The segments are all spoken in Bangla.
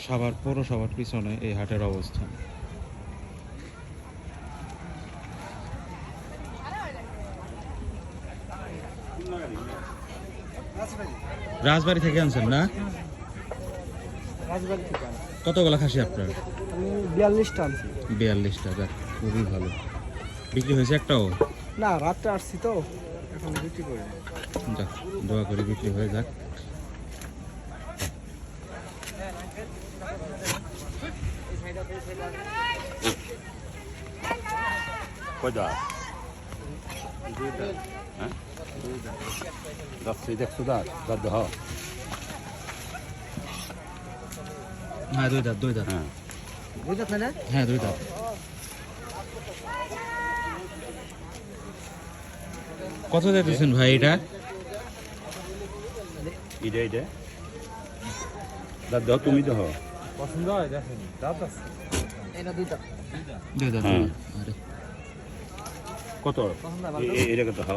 সাভার পৌরসভার পিছনে এই হাটের অবস্থান। রাজবাড়ি থেকে আনছেন না? রাজবাড়ি থেকে কতগুলো খাসি আপনার? আমি 42টা আনছি। 42টা, যাক খুবই ভালো। বিক্রি হয়েছে একটাও? না, রাত্রে আসছি তো, এখন বিক্রি করে। যাক, দোয়া করে বিক্রি হয়ে যাক। কয়টা? হ্যাঁ, 10 দাঁত দাঁত হ। হ্যাঁ, দুই দাঁত, দুই দাঁত। হ্যাঁ, বুঝতে পারছেন না? হ্যাঁ, দুই দাঁত। কত দিতেছেন ভাই এটা? এটা দাঁত দাও, তুমি দাও। পছন্দ হয় দেখেন, দাঁত আছে। এটা দুইটা। দুই দাঁত। হ্যাঁ। আরে কত? এটা কত? হ,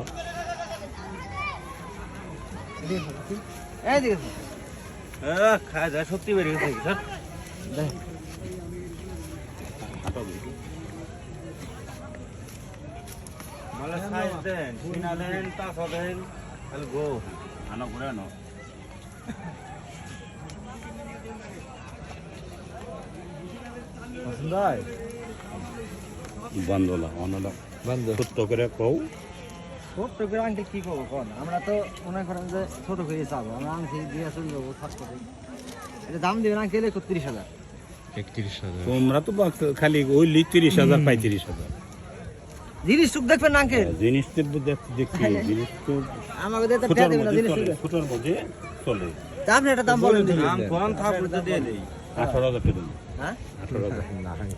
এই দিকে খায় যায় সত্যি বেড়ে গেছে স্যার। দেখ, হাঁটাও দেখি। মানে সাইজ দেন, সিনা দেন, টাকা দেন, তাহলে গো। আনো করে আনো। পছন্দ হয়। বান্ধলা অনলা বন্ধ। ছোট্ট করে কও। ছোট্ট করে আনতে কি করবো কোন? আমরা তো মনে করেন যে ছোট করে চাবো, আমরা আনছি দিয়ে চলে যাবো সাত করে। এটা দাম দিবেন আনতে 31,000। 31,000। তোমরা তো খালি ওই 30,000 35,000 জিনিস টুক দেখবেন না আঙ্কেল। জিনিস তো দেখি, জিনিস তো আমাকে দিয়ে তো ফুটার দেবেন না মধ্যে জিনিস চলে, টুক। ফুটার মধ্যে চলে। আপনি একটা দাম বলেন। দাম কোন থাপড়ে তো দিয়ে দেই। 18,000 টাকা। হ্যাঁ? 18,000।